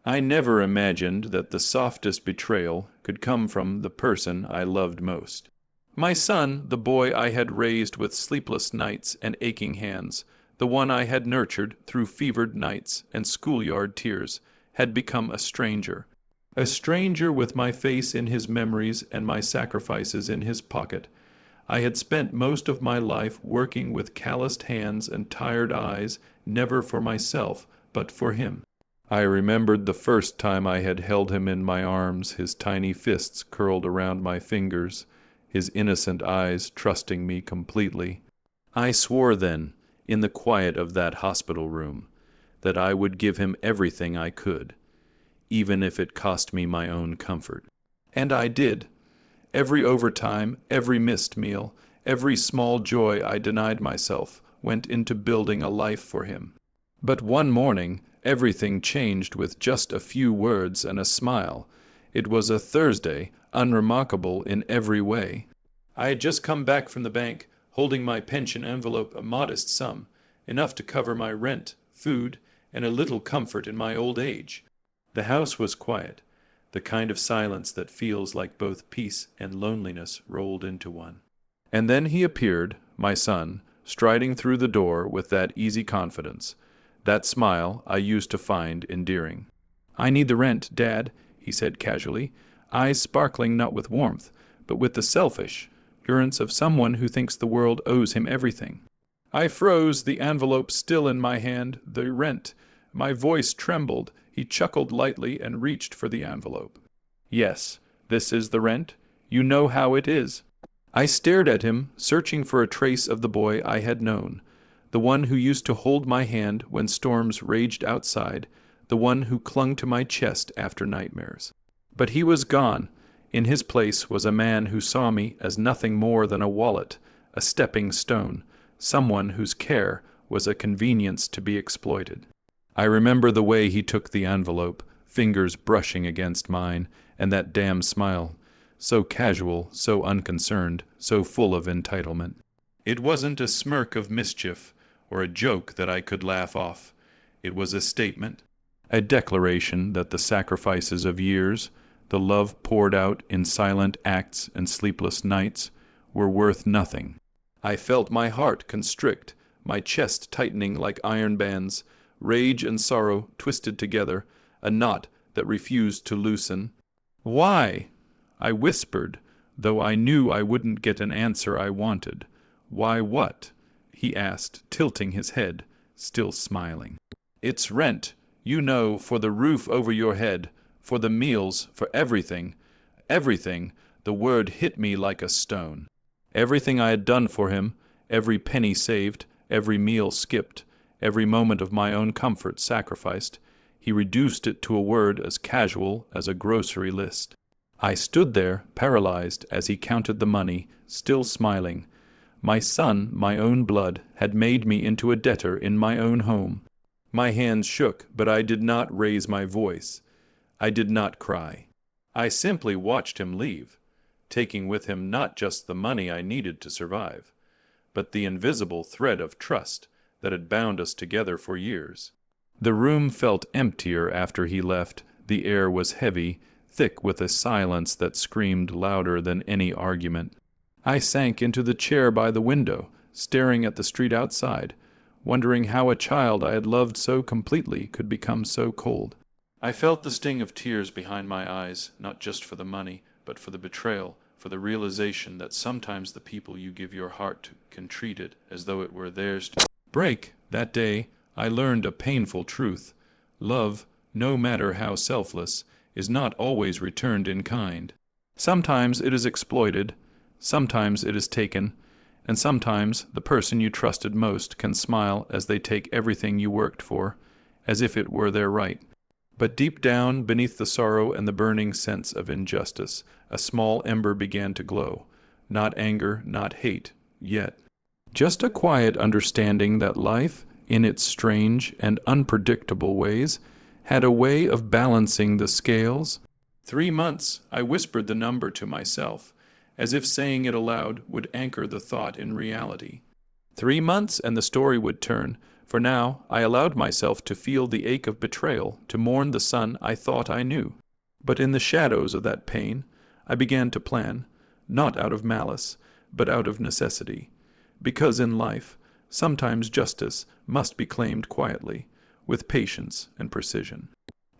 I never imagined that the softest betrayal could come from the person I loved most. My son, the boy I had raised with sleepless nights and aching hands, the one I had nurtured through fevered nights and schoolyard tears, had become a stranger. A stranger with my face in his memories and my sacrifices in his pocket. I had spent most of my life working with calloused hands and tired eyes, never for myself, but for him. I remembered the first time I had held him in my arms, his tiny fists curled around my fingers, his innocent eyes trusting me completely. I swore then, in the quiet of that hospital room, that I would give him everything I could, even if it cost me my own comfort. And I did. Every overtime, every missed meal, every small joy I denied myself went into building a life for him. But one morning, everything changed with just a few words and a smile. It was a Thursday, unremarkable in every way. I had just come back from the bank, holding my pension envelope, a modest sum, enough to cover my rent, food, and a little comfort in my old age. The house was quiet, the kind of silence that feels like both peace and loneliness rolled into one. And then he appeared, my son, striding through the door with that easy confidence, that smile I used to find endearing. "I need the rent, Dad," he said casually, eyes sparkling not with warmth, but with the selfish assurance of someone who thinks the world owes him everything. I froze, the envelope still in my hand, the rent. My voice trembled. He chuckled lightly and reached for the envelope. "Yes, this is the rent. You know how it is." I stared at him, searching for a trace of the boy I had known, the one who used to hold my hand when storms raged outside, the one who clung to my chest after nightmares. But he was gone. In his place was a man who saw me as nothing more than a wallet, a stepping stone, someone whose care was a convenience to be exploited. I remember the way he took the envelope, fingers brushing against mine, and that damn smile, so casual, so unconcerned, so full of entitlement. It wasn't a smirk of mischief or a joke that I could laugh off. It was a statement, a declaration that the sacrifices of years, the love poured out in silent acts and sleepless nights, were worth nothing. I felt my heart constrict, my chest tightening like iron bands, rage and sorrow twisted together, a knot that refused to loosen. "Why?" I whispered, though I knew I wouldn't get an answer I wanted. "Why what?" he asked, tilting his head, still smiling. "It's rent, you know, for the roof over your head, for the meals, for everything. Everything." The word hit me like a stone. Everything I had done for him, every penny saved, every meal skipped, every moment of my own comfort sacrificed, he reduced it to a word as casual as a grocery list. I stood there, paralyzed, as he counted the money, still smiling. My son, my own blood, had made me into a debtor in my own home. My hands shook, but I did not raise my voice. I did not cry. I simply watched him leave, taking with him not just the money I needed to survive, but the invisible thread of trust that had bound us together for years. The room felt emptier after he left. The air was heavy, thick with a silence that screamed louder than any argument. I sank into the chair by the window, staring at the street outside, wondering how a child I had loved so completely could become so cold. I felt the sting of tears behind my eyes, not just for the money, but for the betrayal, for the realization that sometimes the people you give your heart to can treat it as though it were theirs to break. That day, I learned a painful truth. Love, no matter how selfless, is not always returned in kind. Sometimes it is exploited, sometimes it is taken, and sometimes the person you trusted most can smile as they take everything you worked for, as if it were their right. But deep down, beneath the sorrow and the burning sense of injustice, a small ember began to glow. Not anger, not hate, yet. Just a quiet understanding that life, in its strange and unpredictable ways, had a way of balancing the scales. 3 months, I whispered the number to myself, as if saying it aloud would anchor the thought in reality. 3 months and the story would turn, for now I allowed myself to feel the ache of betrayal, to mourn the son I thought I knew. But in the shadows of that pain, I began to plan, not out of malice, but out of necessity. Because in life, sometimes justice must be claimed quietly, with patience and precision.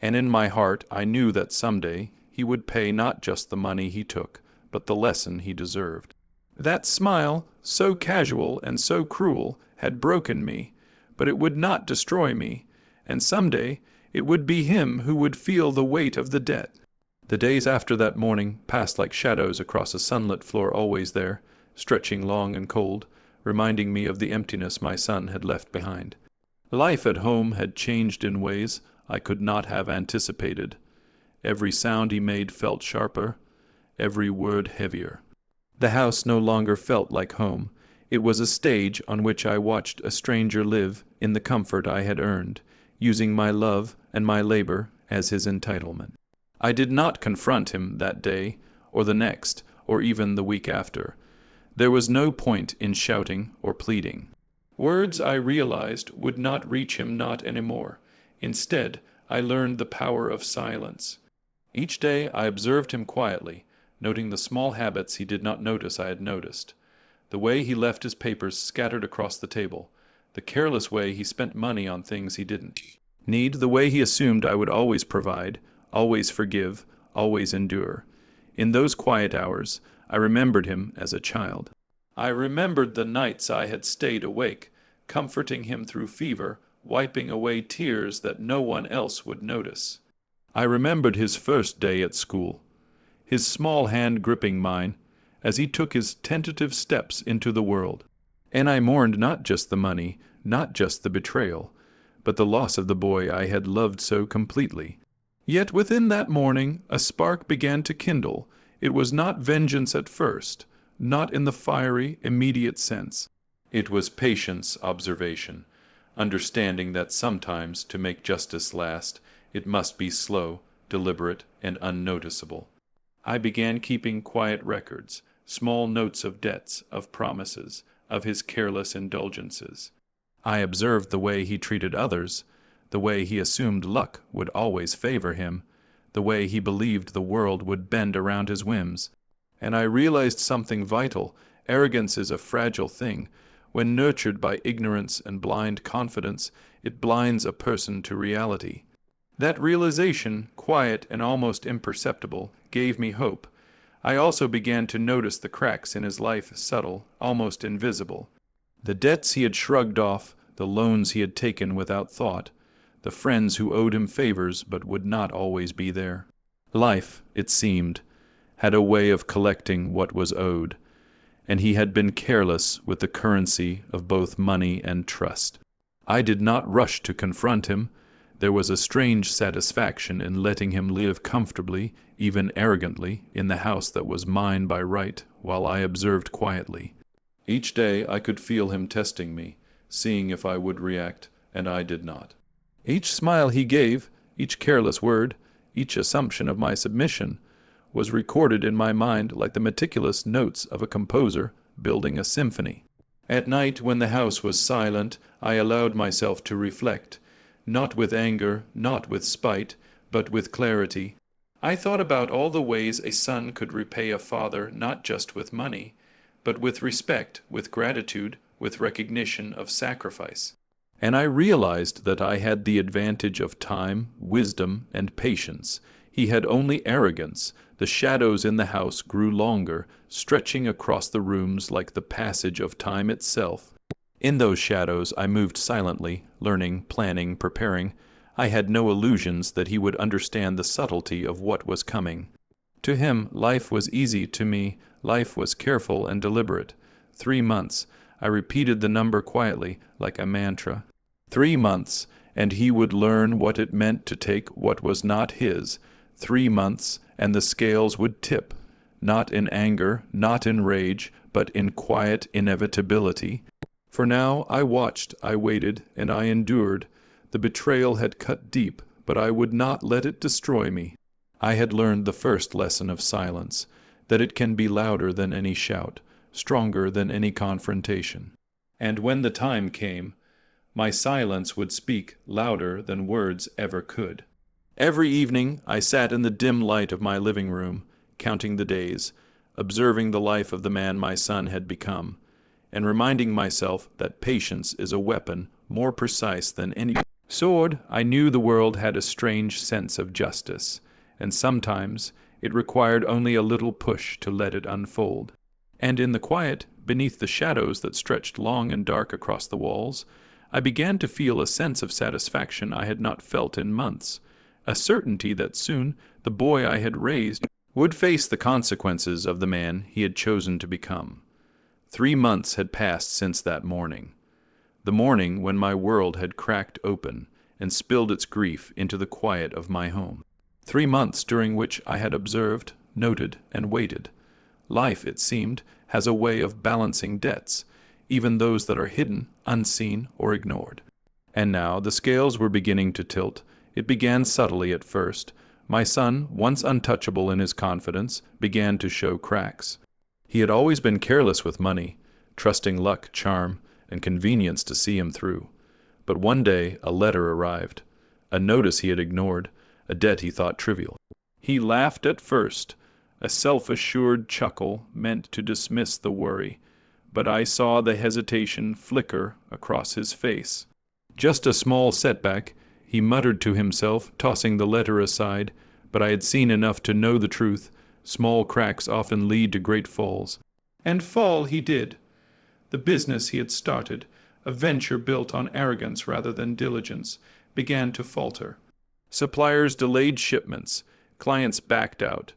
And in my heart I knew that someday he would pay not just the money he took, but the lesson he deserved. That smile, so casual and so cruel, had broken me, but it would not destroy me, and someday it would be him who would feel the weight of the debt. The days after that morning passed like shadows across a sunlit floor always there, stretching long and cold, reminding me of the emptiness my son had left behind. Life at home had changed in ways I could not have anticipated. Every sound he made felt sharper, every word heavier. The house no longer felt like home. It was a stage on which I watched a stranger live in the comfort I had earned, using my love and my labor as his entitlement. I did not confront him that day, or the next, or even the week after. There was no point in shouting or pleading. Words, I realized, would not reach him, not anymore. Instead, I learned the power of silence. Each day I observed him quietly, noting the small habits he did not notice I had noticed. The way he left his papers scattered across the table, the careless way he spent money on things he didn't need, the way he assumed I would always provide, always forgive, always endure. In those quiet hours, I remembered him as a child. I remembered the nights I had stayed awake, comforting him through fever, wiping away tears that no one else would notice. I remembered his first day at school, his small hand gripping mine as he took his tentative steps into the world. And I mourned not just the money, not just the betrayal, but the loss of the boy I had loved so completely. Yet within that morning a spark began to kindle. It was not vengeance at first, not in the fiery, immediate sense. It was patience, observation, understanding that sometimes, to make justice last, it must be slow, deliberate, and unnoticeable. I began keeping quiet records, small notes of debts, of promises, of his careless indulgences. I observed the way he treated others, the way he assumed luck would always favor him, the way he believed the world would bend around his whims. And I realized something vital. Arrogance is a fragile thing. When nurtured by ignorance and blind confidence, it blinds a person to reality. That realization, quiet and almost imperceptible, gave me hope. I also began to notice the cracks in his life, subtle, almost invisible. The debts he had shrugged off, the loans he had taken without thought, the friends who owed him favors but would not always be there. Life, it seemed, had a way of collecting what was owed, and he had been careless with the currency of both money and trust. I did not rush to confront him. There was a strange satisfaction in letting him live comfortably, even arrogantly, in the house that was mine by right, while I observed quietly. Each day I could feel him testing me, seeing if I would react, and I did not. Each smile he gave, each careless word, each assumption of my submission, was recorded in my mind like the meticulous notes of a composer building a symphony. At night, when the house was silent, I allowed myself to reflect, not with anger, not with spite, but with clarity. I thought about all the ways a son could repay a father not just with money, but with respect, with gratitude, with recognition of sacrifice. And I realized that I had the advantage of time, wisdom, and patience. He had only arrogance. The shadows in the house grew longer, stretching across the rooms like the passage of time itself. In those shadows I moved silently, learning, planning, preparing. I had no illusions that he would understand the subtlety of what was coming. To him, life was easy. To me, life was careful and deliberate. 3 months. I repeated the number quietly, like a mantra. 3 months, and he would learn what it meant to take what was not his. 3 months, and the scales would tip, not in anger, not in rage, but in quiet inevitability. For now I watched, I waited, and I endured. The betrayal had cut deep, but I would not let it destroy me. I had learned the first lesson of silence, that it can be louder than any shout, stronger than any confrontation. And when the time came, my silence would speak louder than words ever could. Every evening I sat in the dim light of my living room, counting the days, observing the life of the man my son had become, and reminding myself that patience is a weapon more precise than any sword. I knew the world had a strange sense of justice, and sometimes it required only a little push to let it unfold. And in the quiet, beneath the shadows that stretched long and dark across the walls, I began to feel a sense of satisfaction I had not felt in months, a certainty that soon the boy I had raised would face the consequences of the man he had chosen to become. 3 months had passed since that morning, the morning when my world had cracked open and spilled its grief into the quiet of my home. 3 months during which I had observed, noted, and waited. Life, it seemed, has a way of balancing debts, even those that are hidden, unseen, or ignored. And now the scales were beginning to tilt. It began subtly at first. My son, once untouchable in his confidence, began to show cracks. He had always been careless with money, trusting luck, charm, and convenience to see him through. But one day a letter arrived, a notice he had ignored, a debt he thought trivial. He laughed at first, a self-assured chuckle meant to dismiss the worry, but I saw the hesitation flicker across his face. Just a small setback, he muttered to himself, tossing the letter aside, but I had seen enough to know the truth. Small cracks often lead to great falls. And fall he did. The business he had started, a venture built on arrogance rather than diligence, began to falter. Suppliers delayed shipments, clients backed out.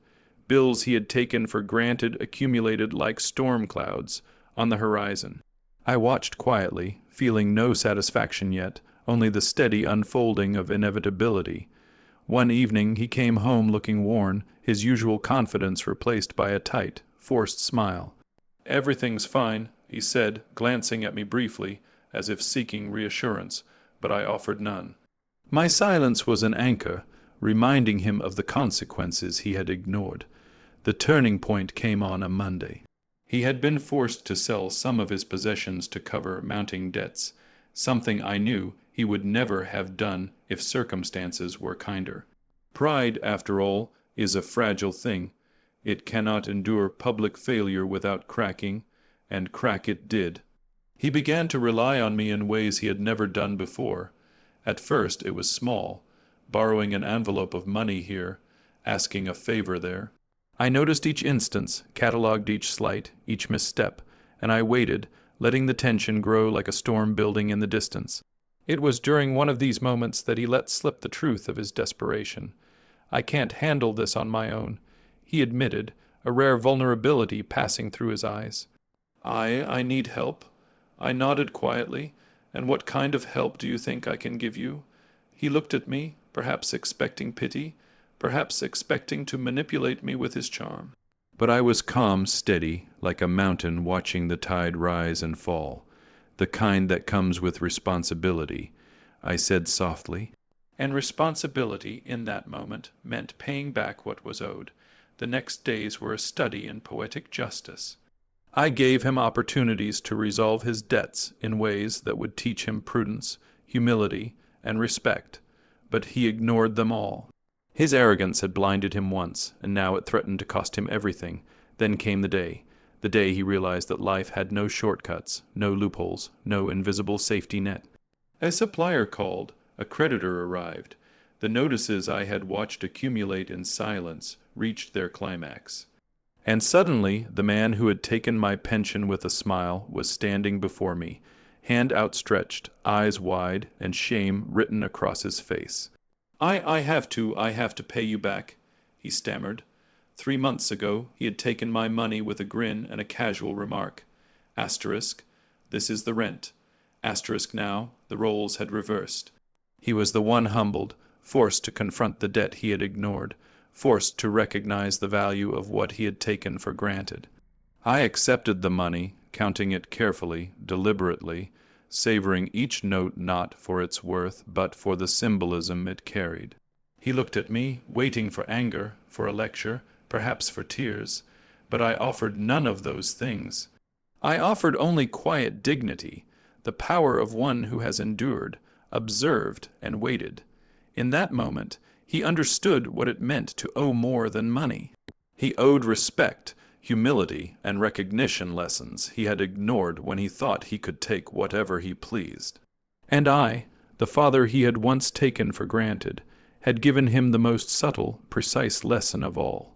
Bills he had taken for granted accumulated like storm clouds on the horizon. I watched quietly, feeling no satisfaction yet, only the steady unfolding of inevitability. One evening he came home looking worn, his usual confidence replaced by a tight, forced smile. "Everything's fine," he said, glancing at me briefly, as if seeking reassurance, but I offered none. My silence was an anchor, reminding him of the consequences he had ignored. The turning point came on a Monday. He had been forced to sell some of his possessions to cover mounting debts, something I knew he would never have done if circumstances were kinder. Pride, after all, is a fragile thing. It cannot endure public failure without cracking, and crack it did. He began to rely on me in ways he had never done before. At first it was small, borrowing an envelope of money here, asking a favor there. I noticed each instance, catalogued each slight, each misstep, and I waited, letting the tension grow like a storm building in the distance. It was during one of these moments that he let slip the truth of his desperation. "I can't handle this on my own," he admitted, a rare vulnerability passing through his eyes. I need help." I nodded quietly. "And what kind of help do you think I can give you?" He looked at me, perhaps expecting pity, perhaps expecting to manipulate me with his charm. But I was calm, steady, like a mountain watching the tide rise and fall, the kind that comes with responsibility. I said softly, and responsibility in that moment meant paying back what was owed. The next days were a study in poetic justice. I gave him opportunities to resolve his debts in ways that would teach him prudence, humility, and respect, but he ignored them all. His arrogance had blinded him once, and now it threatened to cost him everything. Then came the day he realized that life had no shortcuts, no loopholes, no invisible safety net. A supplier called, a creditor arrived. The notices I had watched accumulate in silence reached their climax. And suddenly the man who had taken my pension with a smile was standing before me, hand outstretched, eyes wide, and shame written across his face. I have to pay you back," he stammered. 3 months ago he had taken my money with a grin and a casual remark. Asterisk, "This is the rent." Asterisk now, the roles had reversed. He was the one humbled, forced to confront the debt he had ignored, forced to recognize the value of what he had taken for granted. I accepted the money, counting it carefully, deliberately, savoring each note not for its worth, but for the symbolism it carried. He looked at me, waiting for anger, for a lecture, perhaps for tears, but I offered none of those things. I offered only quiet dignity, the power of one who has endured, observed, and waited. In that moment, he understood what it meant to owe more than money. He owed respect, humility, and recognition lessons he had ignored when he thought he could take whatever he pleased. And I, the father he had once taken for granted, had given him the most subtle, precise lesson of all.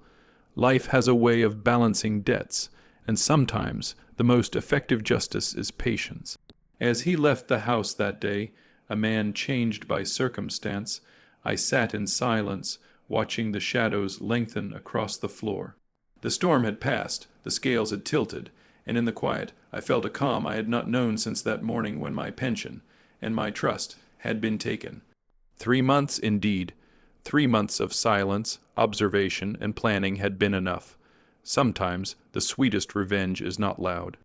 Life has a way of balancing debts, and sometimes the most effective justice is patience. As he left the house that day, a man changed by circumstance, I sat in silence, watching the shadows lengthen across the floor. The storm had passed, the scales had tilted, and in the quiet I felt a calm I had not known since that morning when my pension and my trust had been taken. 3 months indeed. 3 months of silence, observation, and planning had been enough. Sometimes the sweetest revenge is not loud,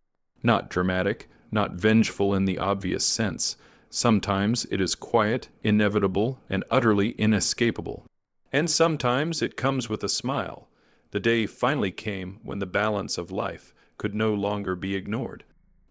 not dramatic, not vengeful in the obvious sense. Sometimes it is quiet, inevitable, and utterly inescapable. And sometimes it comes with a smile. The day finally came when the balance of life could no longer be ignored.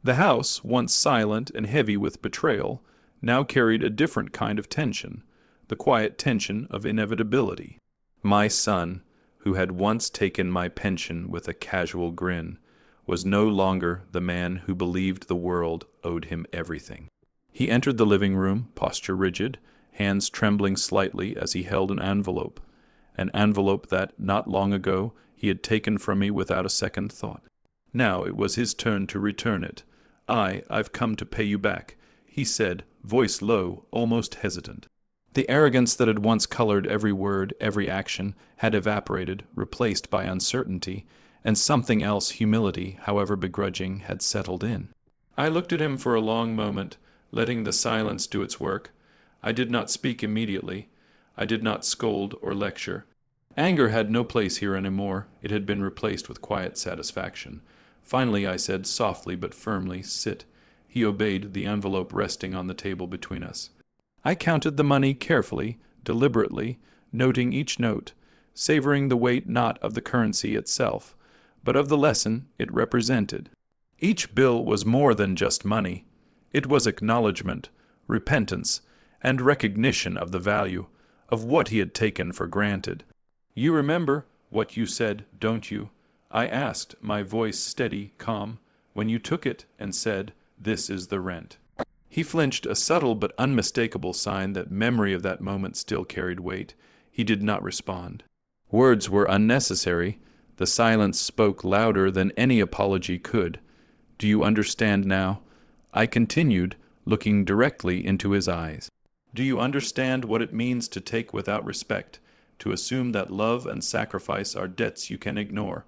The house, once silent and heavy with betrayal, now carried a different kind of tension, the quiet tension of inevitability. My son, who had once taken my pension with a casual grin, was no longer the man who believed the world owed him everything. He entered the living room, posture rigid, hands trembling slightly as he held an envelope that, not long ago, he had taken from me without a second thought. Now it was his turn to return it. I've come to pay you back, he said, voice low, almost hesitant. The arrogance that had once colored every word, every action, had evaporated, replaced by uncertainty, and something else, humility, however begrudging, had settled in. I looked at him for a long moment, letting the silence do its work. I did not speak immediately. I did not scold or lecture. Anger had no place here anymore. It had been replaced with quiet satisfaction. Finally I said softly but firmly, "Sit." He obeyed, the envelope resting on the table between us. I counted the money carefully, deliberately, noting each note, savoring the weight not of the currency itself, but of the lesson it represented. Each bill was more than just money. It was acknowledgment, repentance, and recognition of the value of what he had taken for granted. "You remember what you said, don't you?" I asked, my voice steady, calm, "when you took it and said, 'This is the rent.'" He flinched, a subtle but unmistakable sign that memory of that moment still carried weight. He did not respond. Words were unnecessary. The silence spoke louder than any apology could. "Do you understand now?" I continued, looking directly into his eyes. "Do you understand what it means to take without respect, to assume that love and sacrifice are debts you can ignore?"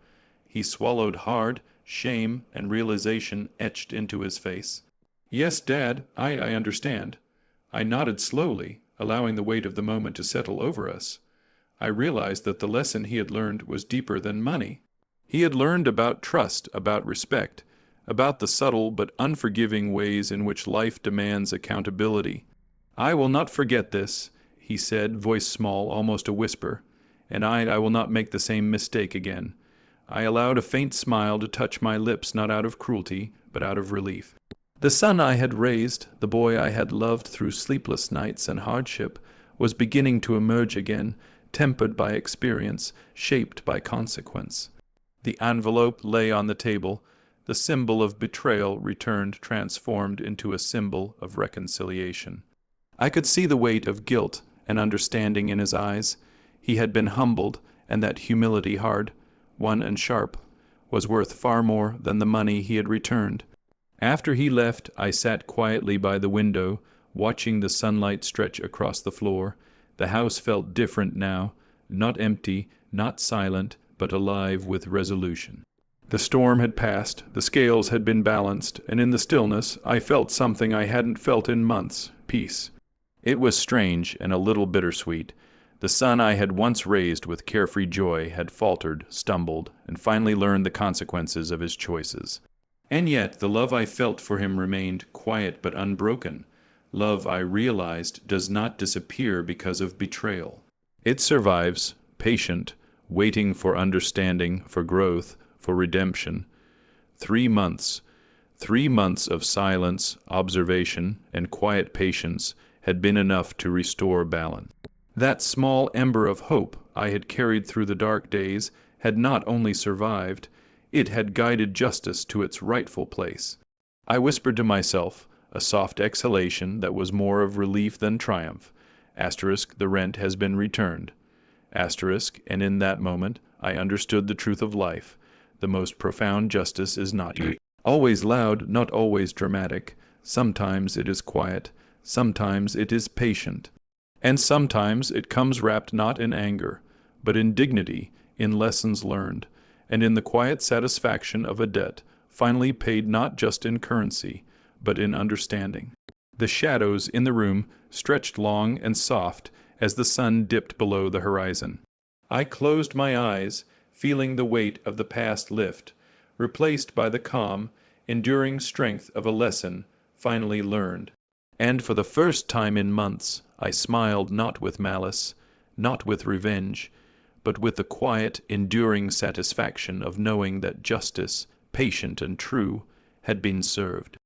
He swallowed hard, shame and realization etched into his face. "Yes, Dad, I understand." I nodded slowly, allowing the weight of the moment to settle over us. I realized that the lesson he had learned was deeper than money. He had learned about trust, about respect, about the subtle but unforgiving ways in which life demands accountability. "I will not forget this," he said, voice small, almost a whisper, "and I will not make the same mistake again." I allowed a faint smile to touch my lips, not out of cruelty, but out of relief. The son I had raised, the boy I had loved through sleepless nights and hardship, was beginning to emerge again, tempered by experience, shaped by consequence. The envelope lay on the table, the symbol of betrayal returned transformed into a symbol of reconciliation. I could see the weight of guilt and understanding in his eyes. He had been humbled, and that humility, hard won and sharp, was worth far more than the money he had returned. After he left, I sat quietly by the window, watching the sunlight stretch across the floor. The house felt different now, not empty, not silent, but alive with resolution. The storm had passed, the scales had been balanced, and in the stillness I felt something I hadn't felt in months, peace. It was strange and a little bittersweet. The son I had once raised with carefree joy had faltered, stumbled, and finally learned the consequences of his choices. And yet the love I felt for him remained quiet but unbroken. Love, I realized, does not disappear because of betrayal. It survives, patient, waiting for understanding, for growth, for redemption. 3 months. 3 months of silence, observation, and quiet patience had been enough to restore balance. That small ember of hope I had carried through the dark days had not only survived, it had guided justice to its rightful place. I whispered to myself, a soft exhalation that was more of relief than triumph, the rent has been returned. And in that moment I understood the truth of life. The most profound justice is not always loud, not always dramatic. Sometimes it is quiet, sometimes it is patient, and sometimes it comes wrapped not in anger, but in dignity, in lessons learned, and in the quiet satisfaction of a debt finally paid not just in currency, but in understanding. The shadows in the room stretched long and soft as the sun dipped below the horizon. I closed my eyes, feeling the weight of the past lift, replaced by the calm, enduring strength of a lesson finally learned. And for the first time in months, I smiled not with malice, not with revenge, but with the quiet, enduring satisfaction of knowing that justice, patient and true, had been served.